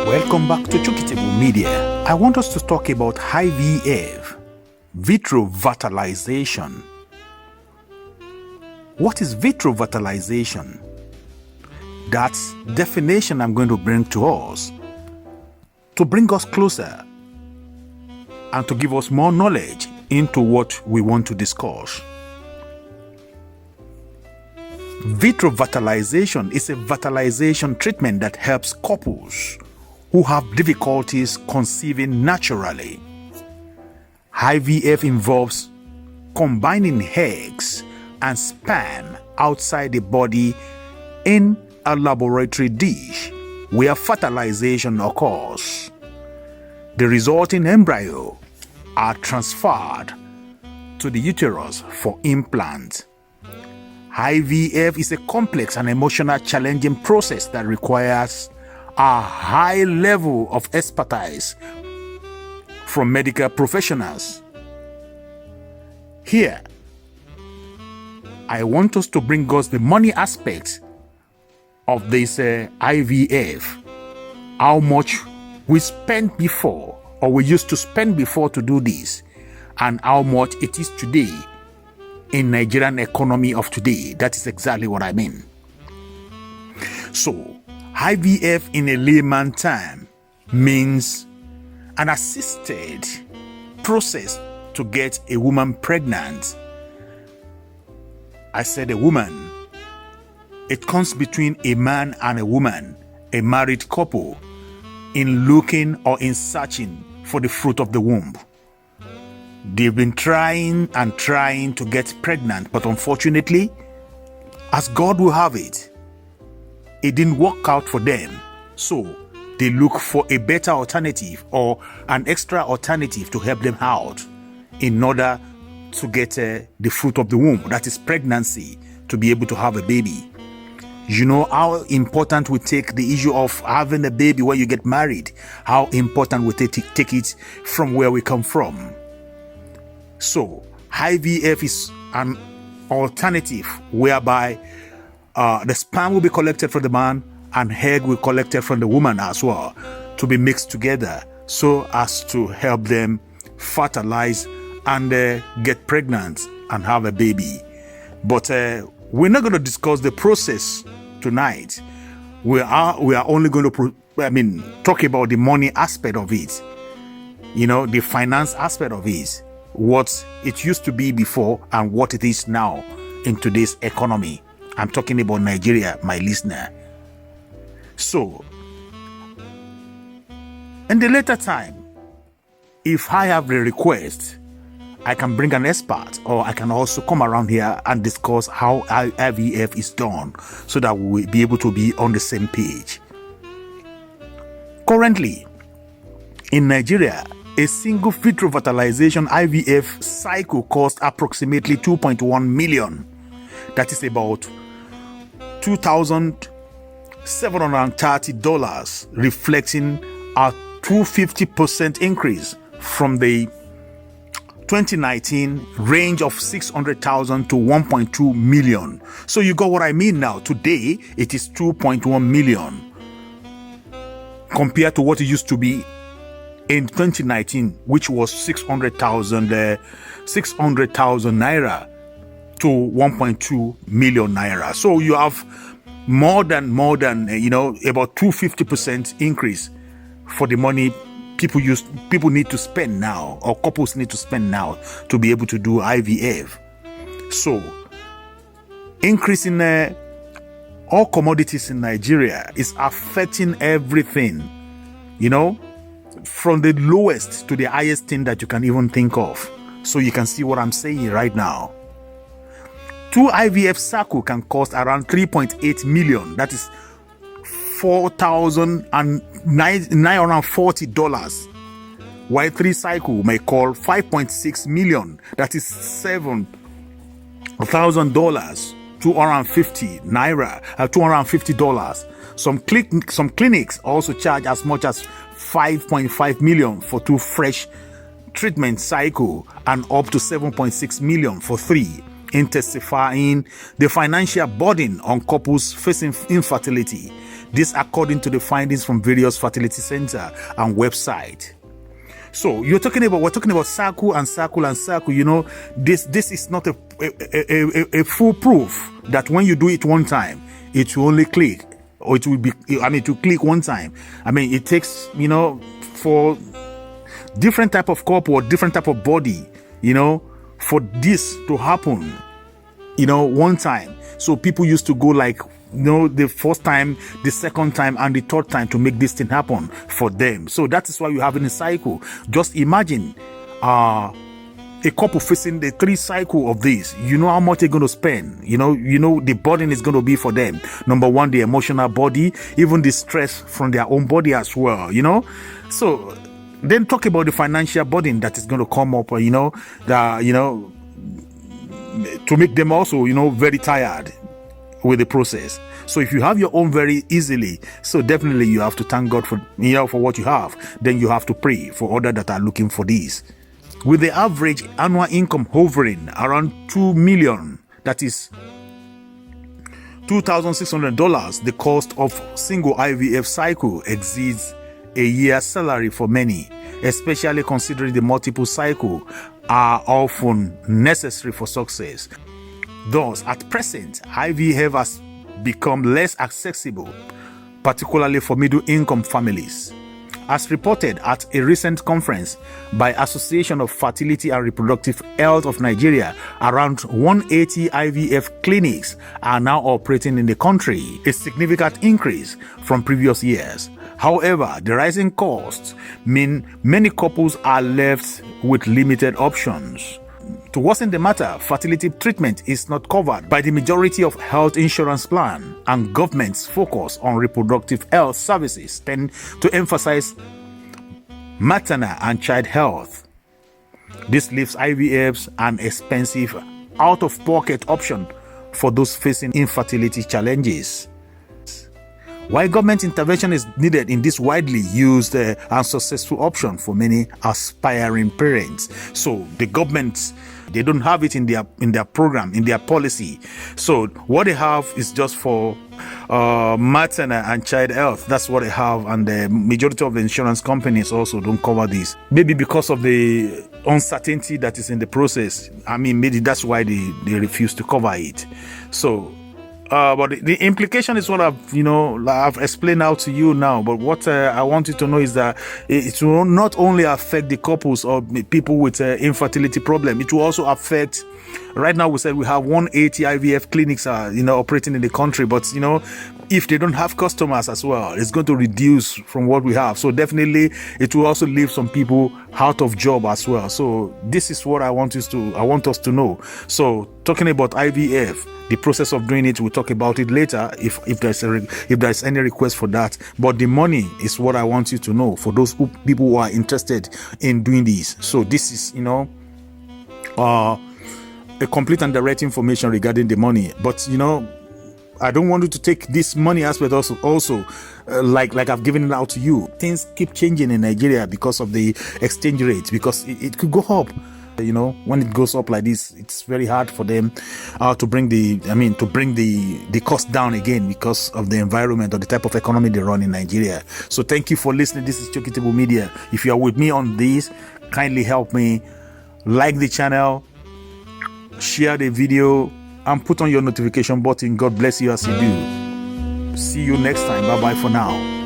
Welcome back to Chukitable Media. I want us to talk about IVF, Vitro Fertalisation. What is Vitro Fertalisation? That's definition I'm going to bring to us, to bring us closer and to give us more knowledge into what we want to discuss. Vitro fertilization is a fertilization treatment that helps couples who have difficulties conceiving naturally. IVF involves combining eggs and sperm outside the body in a laboratory dish where fertilization occurs. The resulting embryo are transferred to the uterus for implant. IVF is a complex and emotional challenging process that requires a high level of expertise from medical professionals. Here, I want us to bring us the money aspect of this IVF, how much we spent before or we used to spend before to do this, and how much it is today in Nigerian economy of today. That is exactly what I mean. So, IVF in a layman term means an assisted process to get a woman pregnant. I said a woman. It comes between a man and a woman, a married couple, in looking or in searching for the fruit of the womb. They've been trying and trying to get pregnant, but unfortunately, as God will have it, it didn't work out for them. So they look for a better alternative or an extra alternative to help them out in order to get the fruit of the womb, that is pregnancy, to be able to have a baby. You know how important we take the issue of having a baby when you get married, how important we take it from where we come from. So, IVF is an alternative whereby the sperm will be collected from the man and egg will be collected from the woman as well, to be mixed together so as to help them fertilize and get pregnant and have a baby. But we're not going to discuss the process tonight. We are only going to talk about the money aspect of it, the finance aspect of it, what it used to be before and what it is now in today's economy. I'm talking about Nigeria, my listener. So, in the later time, if I have the request, I can bring an expert, or I can also come around here and discuss how IVF is done so that we will be able to be on the same page. Currently, in Nigeria, a single vitro fertilization IVF cycle costs approximately 2.1 million. That is about $2,730, reflecting a 250% increase from the 2019 range of 600,000 to 1.2 million. So you got what I mean now. Today, it is 2.1 million compared to what it used to be in 2019, which was 600,000 naira to 1.2 million naira. So you have more than about 250% increase for the money people need to spend now, or couples need to spend now, to be able to do IVF. So increasing all commodities in Nigeria is affecting everything, from the lowest to the highest thing that you can even think of. So you can see what I'm saying right now. 2 IVF cycle can cost around 3.8 million. That is $4,940. While 3 cycle may call 5.6 million. That is $7,000, 250 naira, $250. Some clinics also charge as much as 5.5 million for 2 fresh treatment cycle and up to 7.6 million for 3, intensifying the financial burden on couples facing infertility. This according to the findings from various fertility center and website. So we're talking about circle and circle and circle. You know, this is not a full proof that when you do it one time, it will only click, or it will be, to click one time. It takes, for different type of couple or different type of body, for this to happen, one time. So people used to go like, the first time, the second time, and the third time to make this thing happen for them. So that is why you have in a cycle. Just imagine a couple facing the 3 cycle of this. You know how much they're going to spend. The burden is going to be for them. Number one, the emotional body, even the stress from their own body as well. So then talk about the financial burden that is going to come up. To make them also, very tired with the process. So if you have your own very easily, so definitely you have to thank God for for what you have. Then you have to pray for others that are looking for this. With the average annual income hovering around $2 million, that is $2,600, the cost of single IVF cycle exceeds a year's salary for many, especially considering the multiple cycle are often necessary for success. Thus, at present, IVF has become less accessible, particularly for middle-income families. As reported at a recent conference by Association of Fertility and Reproductive Health of Nigeria, around 180 IVF clinics are now operating in the country, a significant increase from previous years. However, the rising costs mean many couples are left with limited options. To worsen the matter, fertility treatment is not covered by the majority of health insurance plans, and government's focus on reproductive health services tend to emphasize maternal and child health. This leaves IVFs an expensive, out-of-pocket option for those facing infertility challenges. While government intervention is needed in this widely used and successful option for many aspiring parents, so the government, they don't have it in their program, in their policy. So what they have is just for maternal and child health. That's what they have, and the majority of the insurance companies also don't cover this. Maybe because of the uncertainty that is in the process. Maybe that's why they refuse to cover it. So. But the implication is what I've explained out to you now. But what I want you to know is that it will not only affect the couples or people with infertility problem. It will also affect. Right now, we said we have 180 IVF clinics operating in the country. But if they don't have customers as well, it's going to reduce from what we have. So definitely, it will also leave some people out of job as well. So this is what I want us to know. So talking about IVF. The process of doing it, we'll talk about it later if there's any request for that. But the money is what I want you to know for those people who are interested in doing this. So this is, a complete and direct information regarding the money. But, I don't want you to take this money aspect also like I've given it out to you. Things keep changing in Nigeria because of the exchange rate, because it could go up. When it goes up like this, it's very hard for them to bring the cost down again because of the environment or the type of economy they run in Nigeria. So thank you for listening. This is Chokitable Media. If you are with me on this, kindly help me like the channel, share the video, and put on your notification button. God bless you as you do. See you next time. Bye bye for now.